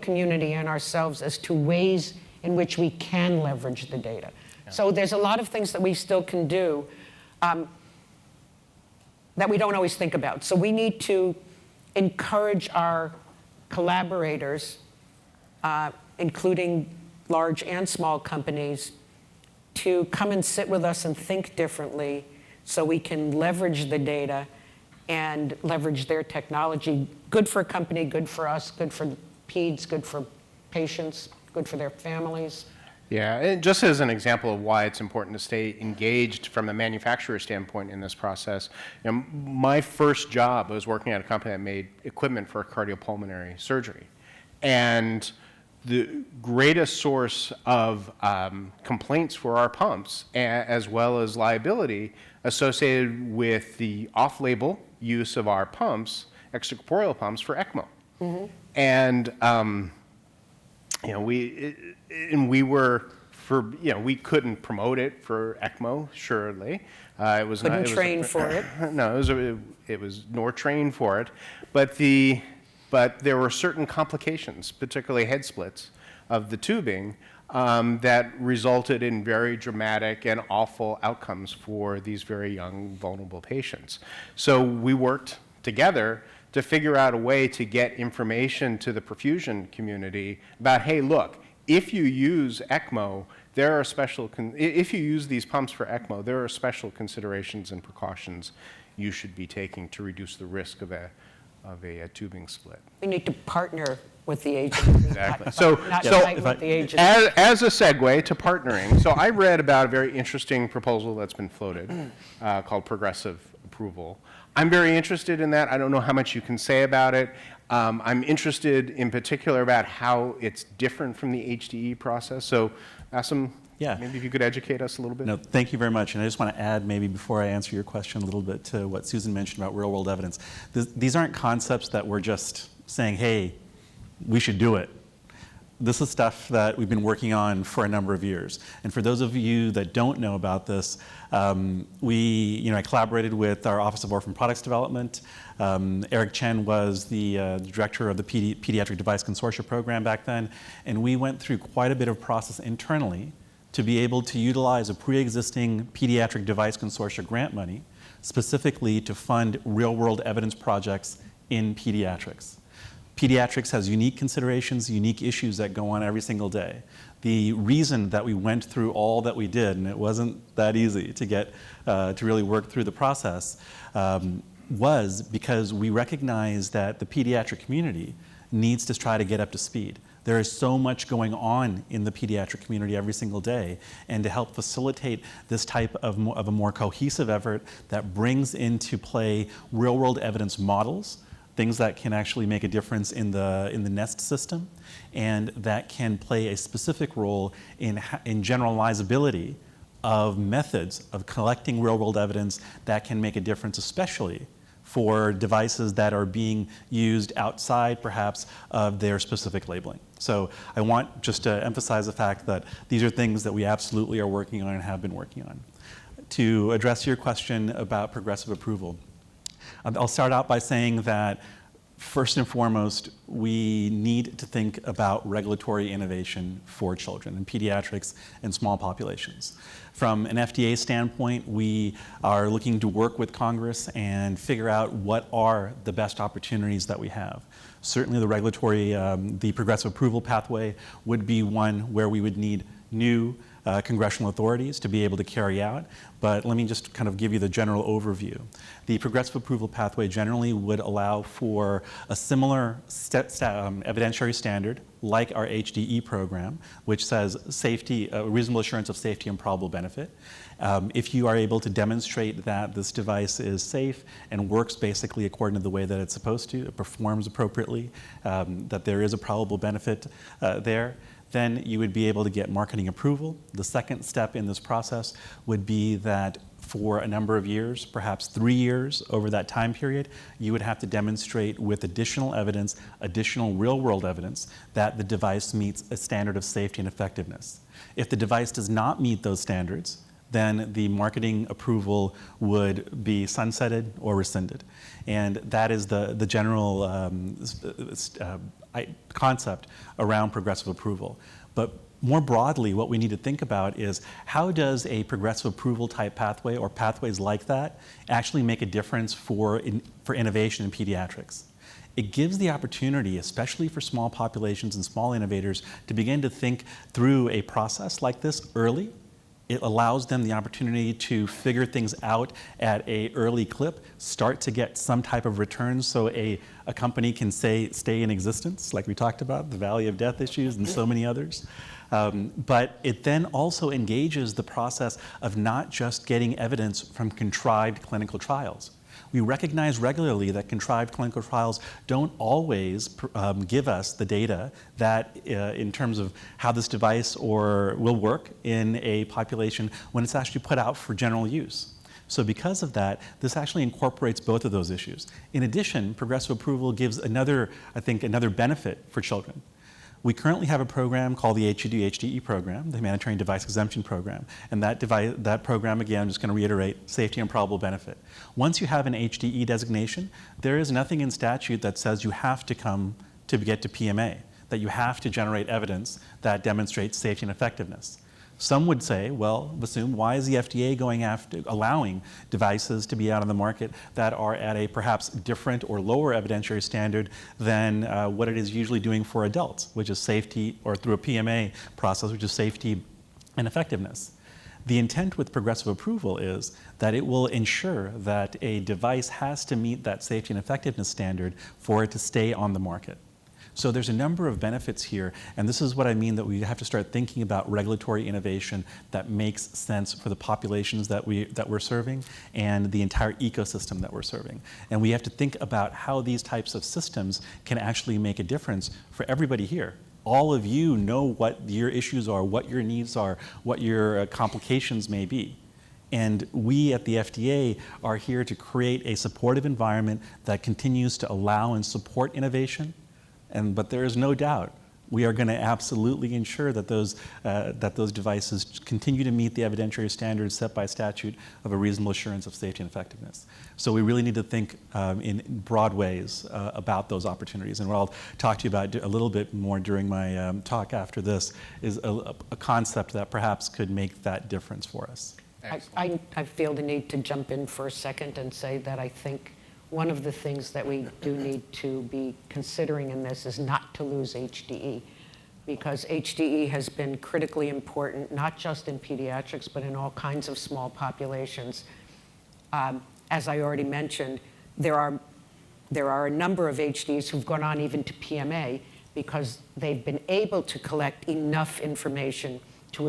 community and ourselves as to ways in which we can leverage the data. Yeah. So there's a lot of things that we still can do that we don't always think about. So we need to encourage our collaborators, including large and small companies, to come and sit with us and think differently so we can leverage the data and leverage their technology. Good for a company, good for us, good for peds, good for patients, good for their families. Yeah, and just as an example of why it's important to stay engaged from the manufacturer standpoint in this process, my first job was working at a company that made equipment for cardiopulmonary surgery. And the greatest source of complaints for our pumps, as well as liability associated with the off-label use of our pumps, extracorporeal pumps for ECMO. Mm-hmm. And we couldn't promote it for ECMO, surely. It was couldn't train for it. No, it was nor trained for it, but there were certain complications, particularly head splits of the tubing, that resulted in very dramatic and awful outcomes for these very young, vulnerable patients. So we worked together to figure out a way to get information to the perfusion community about, hey, look, if you use ECMO, there are if you use these pumps for ECMO, there are special considerations and precautions you should be taking to reduce the risk of a tubing split. We need to partner with the agency. Exactly. Not so with the agency. As a segue to partnering, so I read about a very interesting proposal that's been floated called progressive approval. I'm very interested in that. I don't know how much you can say about it. I'm interested in particular about how it's different from the HDE process. So, Vasum, maybe if you could educate us a little bit. No, thank you very much. And I just want to add, maybe before I answer your question, a little bit to what Susan mentioned about real-world evidence. These aren't concepts that we're just saying, hey, we should do it. This is stuff that we've been working on for a number of years. And for those of you that don't know about this, I collaborated with our Office of Orphan Products Development. Eric Chen was the director of the Pediatric Device Consortia program back then. And we went through quite a bit of process internally to be able to utilize a pre-existing Pediatric Device Consortia grant money specifically to fund real-world evidence projects in pediatrics. Pediatrics has unique considerations, unique issues that go on every single day. The reason that we went through all that we did, and it wasn't that easy to get to really work through the process, was because we recognize that the pediatric community needs to try to get up to speed. There is so much going on in the pediatric community every single day, and to help facilitate this type of a more cohesive effort that brings into play real-world evidence models, things that can actually make a difference in the NEST system, and that can play a specific role in generalizability of methods of collecting real-world evidence that can make a difference, especially for devices that are being used outside, perhaps, of their specific labeling. So I want just to emphasize the fact that these are things that we absolutely are working on and have been working on. To address your question about progressive approval, I'll start out by saying that first and foremost, we need to think about regulatory innovation for children in pediatrics and small populations. From an FDA standpoint, we are looking to work with Congress and figure out what are the best opportunities that we have. Certainly the regulatory, the progressive approval pathway would be one where we would need new congressional authorities to be able to carry out, but let me just kind of give you the general overview. The progressive approval pathway generally would allow for a similar evidentiary standard like our HDE program, which says safety, reasonable assurance of safety and probable benefit. If you are able to demonstrate that this device is safe and works basically according to the way that it's supposed to, it performs appropriately, that there is a probable benefit there, then you would be able to get marketing approval. The second step in this process would be that for a number of years, perhaps 3 years over that time period, you would have to demonstrate with additional evidence, additional real-world evidence, that the device meets a standard of safety and effectiveness. If the device does not meet those standards, then the marketing approval would be sunsetted or rescinded. And that is the general concept around progressive approval. But more broadly, what we need to think about is how does a progressive approval type pathway or pathways like that actually make a difference for innovation in pediatrics? It gives the opportunity, especially for small populations and small innovators, to begin to think through a process like this early. It allows them the opportunity to figure things out at an early clip, start to get some type of return so a company can stay in existence, like we talked about, the valley of death issues and so many others. But it then also engages the process of not just getting evidence from contrived clinical trials. We recognize regularly that contrived clinical trials don't always give us the data that in terms of how this device will work in a population when it's actually put out for general use. So because of that, this actually incorporates both of those issues. In addition, progressive approval gives another benefit for children. We currently have a program called the HDE program, the Humanitarian Device Exemption Program. And that program, again, I'm just going to reiterate, safety and probable benefit. Once you have an HDE designation, there is nothing in statute that says you have to come to get to PMA, that you have to generate evidence that demonstrates safety and effectiveness. Some would say, well, Vasum, why is the FDA going after allowing devices to be out on the market that are at a perhaps different or lower evidentiary standard than what it is usually doing for adults, which is safety, or through a PMA process, which is safety and effectiveness? The intent with progressive approval is that it will ensure that a device has to meet that safety and effectiveness standard for it to stay on the market. So there's a number of benefits here, and this is what I mean that we have to start thinking about regulatory innovation that makes sense for the populations that we're serving and the entire ecosystem that we're serving. And we have to think about how these types of systems can actually make a difference for everybody here. All of you know what your issues are, what your needs are, what your complications may be. And we at the FDA are here to create a supportive environment that continues to allow and support innovation. But there is no doubt we are going to absolutely ensure that those devices continue to meet the evidentiary standards set by statute of a reasonable assurance of safety and effectiveness. So we really need to think in broad ways about those opportunities. And what I'll talk to you about a little bit more during my talk after this is a concept that perhaps could make that difference for us. I feel the need to jump in for a second and say that I think one of the things that we do need to be considering in this is not to lose HDE, because HDE has been critically important, not just in pediatrics, but in all kinds of small populations. As I already mentioned, there are a number of HDs who've gone on even to PMA because they've been able to collect enough information to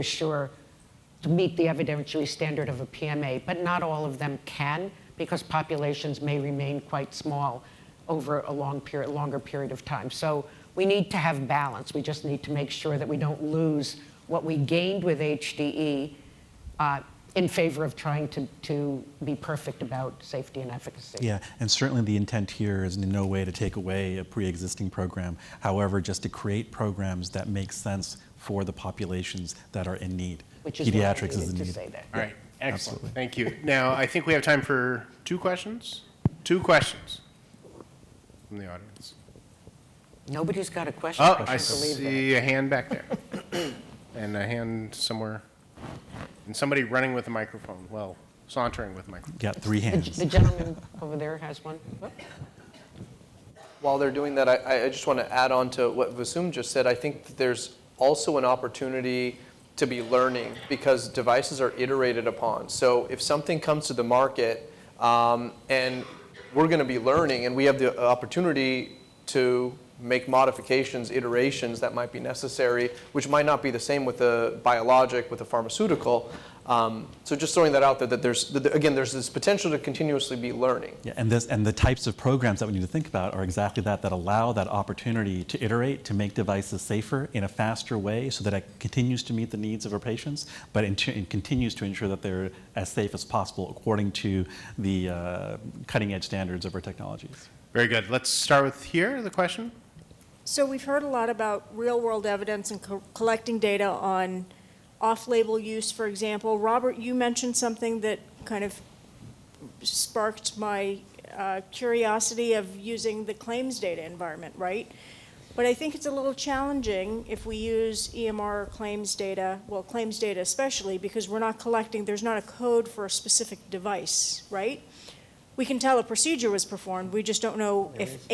meet the evidentiary standard of a PMA, but not all of them can, because populations may remain quite small over a longer period of time. So we need to have balance. We just need to make sure that we don't lose what we gained with HDE in favor of trying to be perfect about safety and efficacy. Yeah, and certainly the intent here is in no way to take away a pre-existing program. However, just to create programs that make sense for the populations that are in need. Which is Pediatrics is in to need. say that. All right, excellent. Absolutely. Thank you. Now, I think we have time for two questions. Two questions from the audience. Nobody's got a question. Oh, can't I believe see a hand back there. And a hand somewhere. And somebody running with a microphone. Well, sauntering with a microphone. Got three that. hands. The gentleman over there has one. Whoop. While they're doing that, I just want to add on to what Vasum just said. I think that there's also an opportunity to be learning because devices are iterated upon. So if something comes to the market and we're going to be learning and we have the opportunity to make modifications, iterations that might be necessary, which might not be the same with a biologic, with a pharmaceutical. So just throwing that out there, that there's this potential to continuously be learning. Yeah, and the types of programs that we need to think about are exactly that allow that opportunity to iterate, to make devices safer in a faster way so that it continues to meet the needs of our patients, but and continues to ensure that they're as safe as possible according to the cutting edge standards of our technologies. Very good. Let's start with here, the question. So we've heard a lot about real-world evidence and collecting data on off-label use, for example. Robbert, you mentioned something that kind of sparked my curiosity of using the claims data environment, right? But I think it's a little challenging if we use EMR or claims data, well, claims data especially, because we're not collecting, there's not a code for a specific device, right? We can tell a procedure was performed, we just don't know if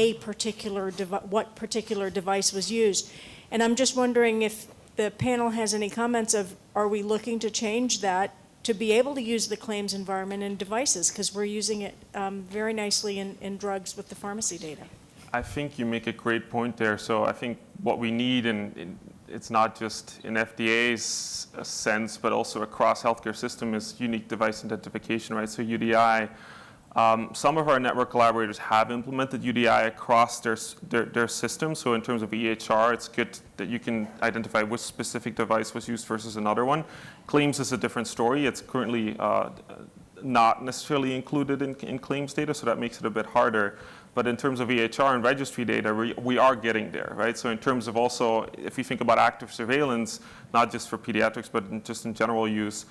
what particular device was used. And I'm just wondering if the panel has any comments of, are we looking to change that to be able to use the claims environment in devices? Because we're using it very nicely in drugs with the pharmacy data. I think you make a great point there. So I think what we need, and it's not just in FDA's sense, but also across healthcare system, is unique device identification, right? So UDI. Some of our network collaborators have implemented UDI across their system. So in terms of EHR, it's good that you can identify which specific device was used versus another one. Claims is a different story. It's currently not necessarily included in claims data, so that makes it a bit harder. But in terms of EHR and registry data, we are getting there, right? So in terms of also, if you think about active surveillance, not just for pediatrics, but just in general use,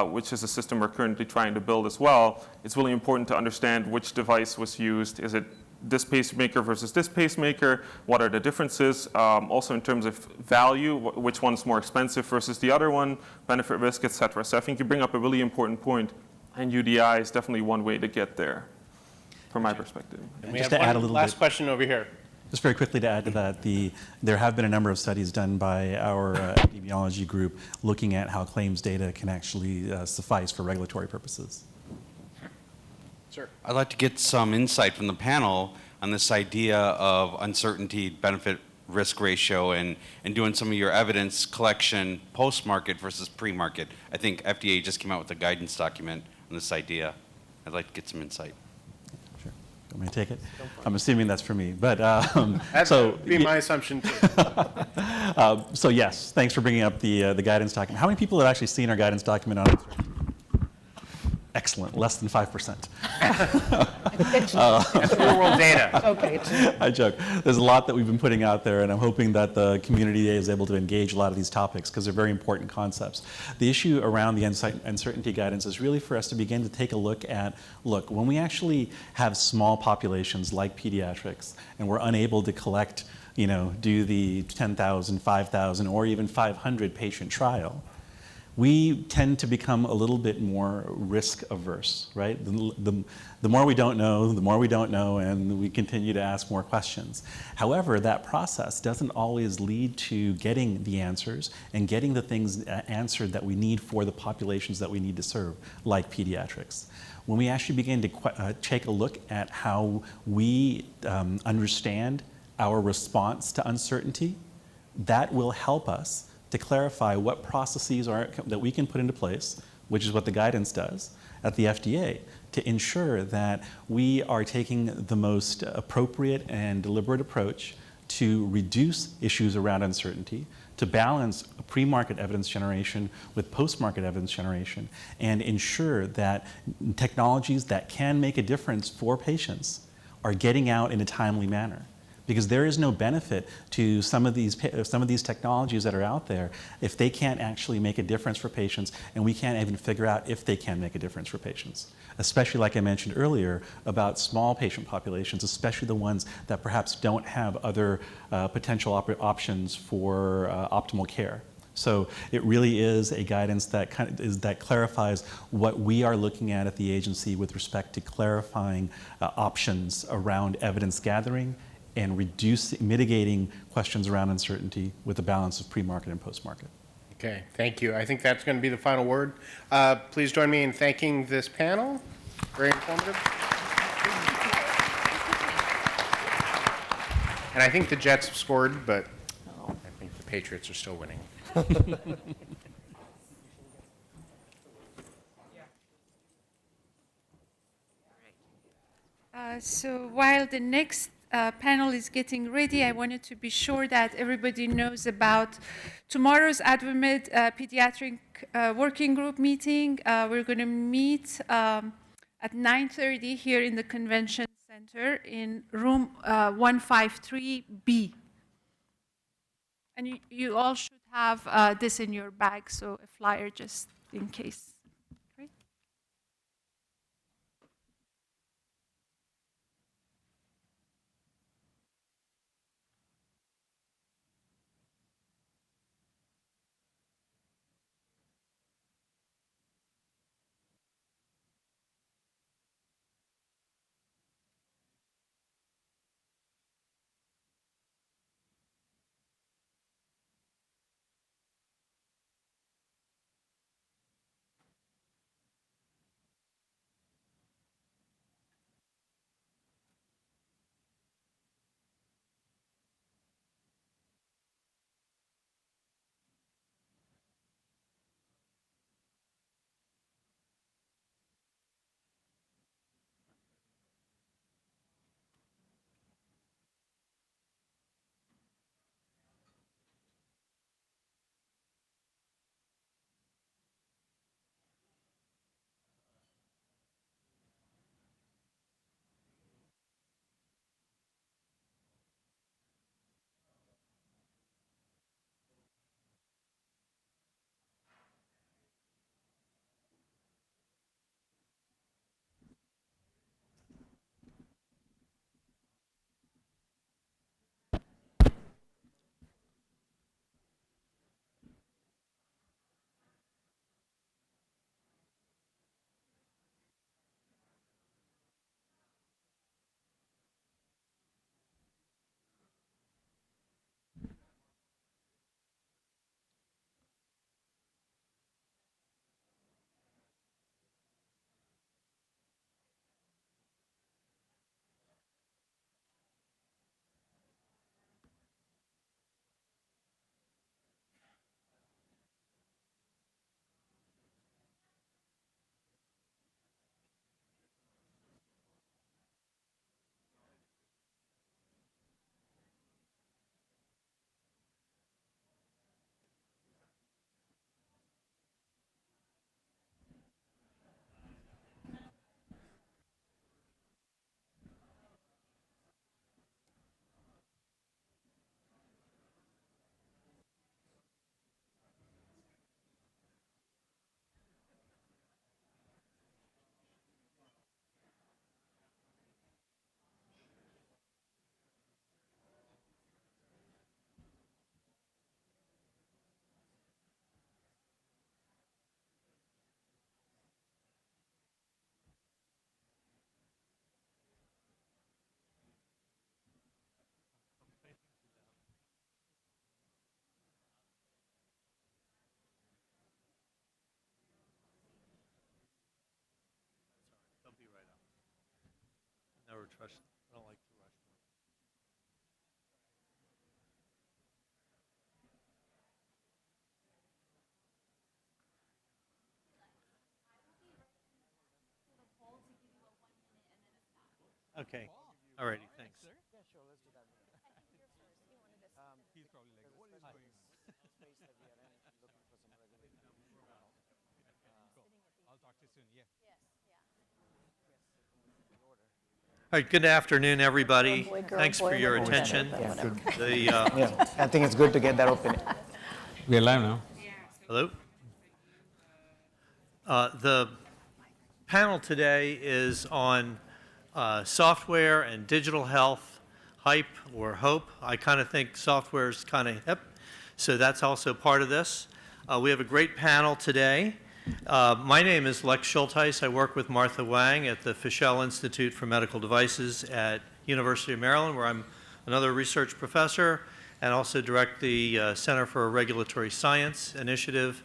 which is a system we're currently trying to build as well, it's really important to understand which device was used. Is it this pacemaker versus this pacemaker? What are the differences? Also in terms of value, which one's more expensive versus the other one, benefit risk, et cetera. So I think you bring up a really important point, and UDI is definitely one way to get there, from my perspective. And we Just have to add a one little last bit. question over here. Just very quickly to add to that, there have been a number of studies done by our epidemiology group looking at how claims data can actually suffice for regulatory purposes. Sir. I'd like to get some insight from the panel on this idea of uncertainty, benefit, risk ratio, and doing some of your evidence collection post-market versus pre-market. I think FDA just came out with a guidance document on this idea. I'd like to get some insight. Sure. Want me to take it? I'm assuming that's for me. But That would be my assumption, too. so yes, thanks for bringing up the guidance document. How many people have actually seen our guidance document on uncertainty? Excellent, less than 5%. That's real-world data. Okay, I joke. There's a lot that we've been putting out there, and I'm hoping that the community is able to engage a lot of these topics because they're very important concepts. The issue around the uncertainty guidance is really for us to begin to take a look at, when we actually have small populations like pediatrics, and we're unable to collect, do the 10,000, 5,000, or even 500 patient trial, we tend to become a little bit more risk averse, right? The more we don't know, the more we don't know, and we continue to ask more questions. However, that process doesn't always lead to getting the answers and getting the things answered that we need for the populations that we need to serve, like pediatrics. When we actually begin to take a look at how we understand our response to uncertainty, that will help us to clarify what processes are that we can put into place, which is what the guidance does at the FDA, to ensure that we are taking the most appropriate and deliberate approach to reduce issues around uncertainty, to balance pre-market evidence generation with post-market evidence generation, and ensure that technologies that can make a difference for patients are getting out in a timely manner. Because there is no benefit to some of these technologies that are out there if they can't actually make a difference for patients, and we can't even figure out if they can make a difference for patients. Especially like I mentioned earlier about small patient populations, especially the ones that perhaps don't have other potential options for optimal care. So it really is a guidance that that clarifies what we are looking at the agency with respect to clarifying options around evidence gathering and mitigating questions around uncertainty with a balance of pre-market and post-market. Okay, thank you. I think that's going to be the final word. Please join me in thanking this panel. Very informative. And I think the Jets have scored, but I think the Patriots are still winning. So while the next panel is getting ready, I wanted to be sure that everybody knows about tomorrow's AdvaMed Pediatric Working Group meeting. We're going to meet at 9:30 here in the Convention Center in room 153B. And you all should have this in your bag, so a flyer just in case. Great. Never trust. I don't like to rush. Okay. All righty. Thanks. All right, good afternoon, everybody. Thanks for your attention. Yeah, I think it's good to get that open. We are live now. Hello? The panel today is on software and digital health, hype or hope. I kind of think software is kind of hip, so that's also part of this. We have a great panel today. My name is Lex Schultheis. I work with Martha Wang at the Fischel Institute for Medical Devices at University of Maryland, where I'm another research professor, and also direct the Center for Regulatory Science initiative,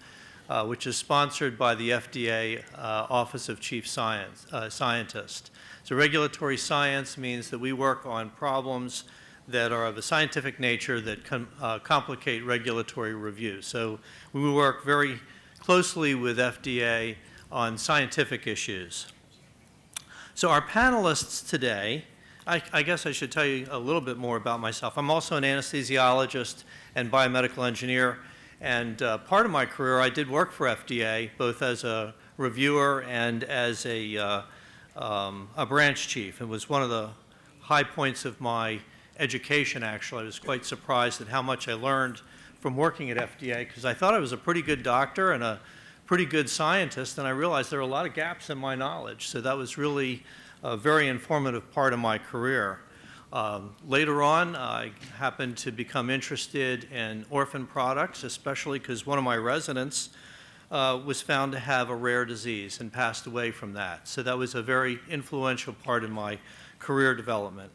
which is sponsored by the FDA Office of Chief Scientist. So regulatory science means that we work on problems that are of a scientific nature that complicate regulatory review. So we work very closely with FDA on scientific issues. So our panelists today, I guess I should tell you a little bit more about myself. I'm also an anesthesiologist and biomedical engineer, and part of my career I did work for FDA, both as a reviewer and as a branch chief. It was one of the high points of my education, actually. I was quite surprised at how much I learned from working at FDA because I thought I was a pretty good doctor and a pretty good scientist, and I realized there were a lot of gaps in my knowledge. So that was really a very informative part of my career. Later on, I happened to become interested in orphan products, especially because one of my residents was found to have a rare disease and passed away from that. So that was a very influential part in my career development.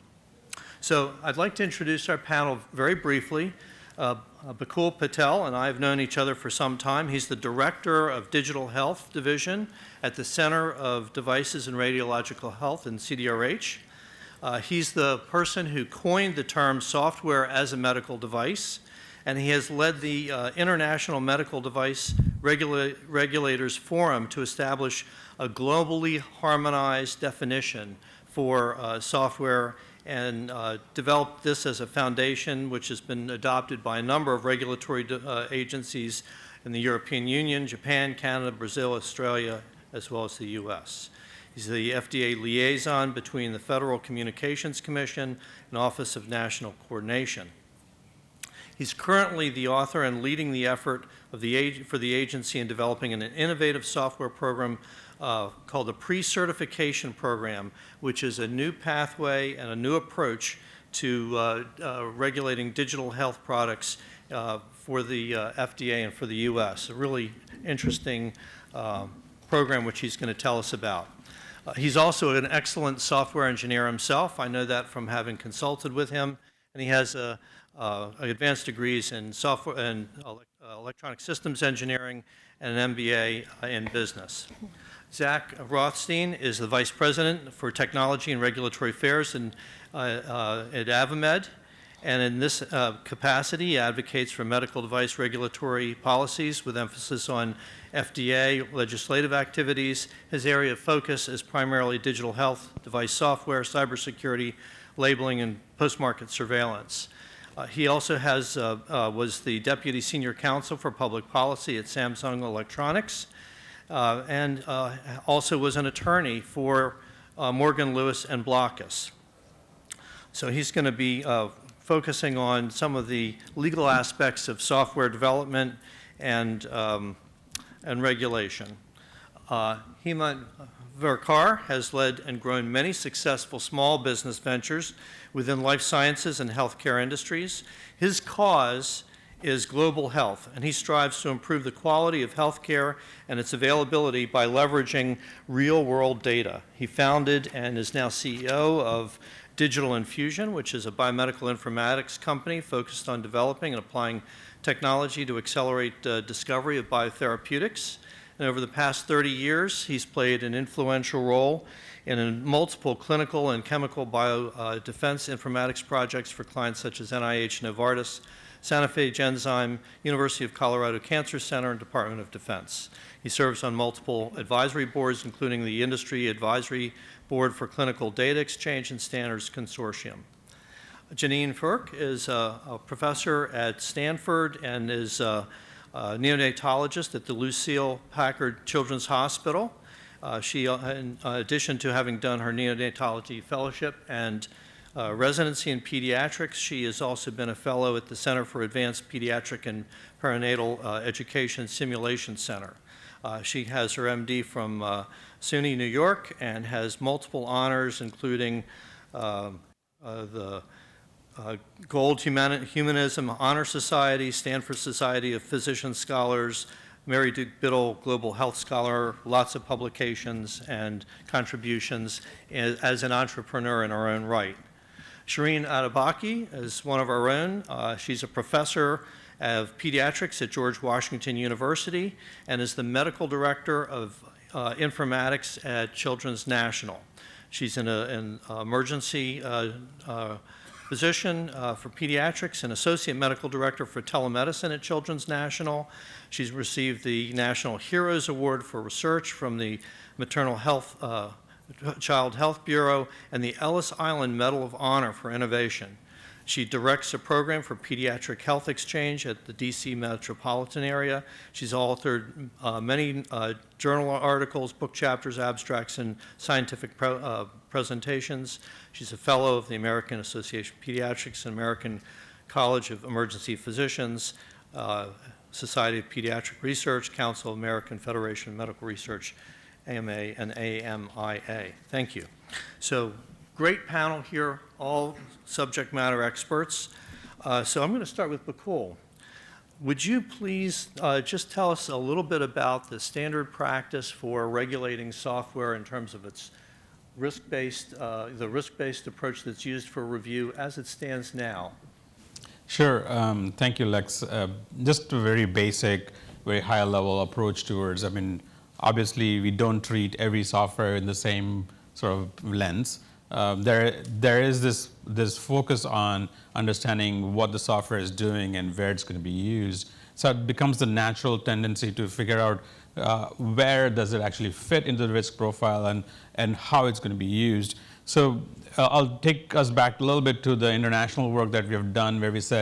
So I'd like to introduce our panel very briefly. Bakul Patel and I have known each other for some time. He's the Director of Digital Health Division at the Center of Devices and Radiological Health in CDRH. He's the person who coined the term software as a medical device, and he has led the International Medical Device Regulators Forum to establish a globally harmonized definition for software and developed this as a foundation which has been adopted by a number of regulatory agencies in the European Union, Japan, Canada, Brazil, Australia, as well as the US. He's the FDA liaison between the Federal Communications Commission and Office of National Coordination. He's currently the author and leading the effort of for the agency in developing an innovative software program called the Pre-Certification Program, which is a new pathway and a new approach to regulating digital health products for the FDA and for the US. A really interesting program which he's going to tell us about. He's also an excellent software engineer himself. I know that from having consulted with him, and he has advanced degrees in software and electronic systems engineering and an MBA in business. Zach Rothstein is the Vice President for Technology and Regulatory Affairs at AdvaMed, and in this capacity he advocates for medical device regulatory policies with emphasis on FDA legislative activities. His area of focus is primarily digital health, device software, cybersecurity, labeling, and post-market surveillance. He also was the Deputy Senior Counsel for Public Policy at Samsung Electronics, and also was an attorney for Morgan, Lewis, and Blockus. So he's going to be focusing on some of the legal aspects of software development and regulation. Hemant Verkar has led and grown many successful small business ventures within life sciences and healthcare industries. His cause is global health, and he strives to improve the quality of healthcare and its availability by leveraging real-world data. He founded and is now CEO of Digital Infusion, which is a biomedical informatics company focused on developing and applying technology to accelerate discovery of biotherapeutics. And over the past 30 years, he's played an influential role in multiple clinical and chemical biodefense informatics projects for clients such as NIH, Novartis, Santa Fe Genzyme, University of Colorado Cancer Center, and Department of Defense. He serves on multiple advisory boards, including the Industry Advisory Board for Clinical Data Exchange and Standards Consortium. Janine Furk is a professor at Stanford and is a neonatologist at the Lucille Packard Children's Hospital. She, in addition to having done her neonatology fellowship and residency in pediatrics, she has also been a fellow at the Center for Advanced Pediatric and Perinatal Education Simulation Center. She has her MD from SUNY New York and has multiple honors, including the Gold Humanism Honor Society, Stanford Society of Physician Scholars, Mary Duke Biddle Global Health Scholar, lots of publications and contributions as an entrepreneur in her own right. Shireen Adebaki is one of our own. She's a professor of pediatrics at George Washington University and is the medical director of informatics at Children's National. She's in an emergency physician for pediatrics and associate medical director for telemedicine at Children's National. She's received the National Heroes Award for Research from the Maternal Health Child Health Bureau and the Ellis Island Medal of Honor for Innovation. She directs a program for pediatric health exchange at the DC metropolitan area. She's authored many journal articles, book chapters, abstracts, and scientific presentations. She's a fellow of the American Association of Pediatrics and American College of Emergency Physicians. Society of Pediatric Research, Council of American Federation of Medical Research, AMA and AMIA. Thank you. So great panel here, all subject matter experts. So I'm going to start with Bakul. Would you please just tell us a little bit about the standard practice for regulating software in terms of its risk-based, the risk-based approach that's used for review as it stands now? Sure. Thank you, Lex. Just a very basic, very high-level approach towards, I mean, obviously, we don't treat every software in the same sort of lens. There is this focus on understanding what the software is doing and where it's going to be used. So it becomes the natural tendency to figure out where does it actually fit into the risk profile and how it's going to be used. So I'll take us back a little bit to the international work that we have done where we said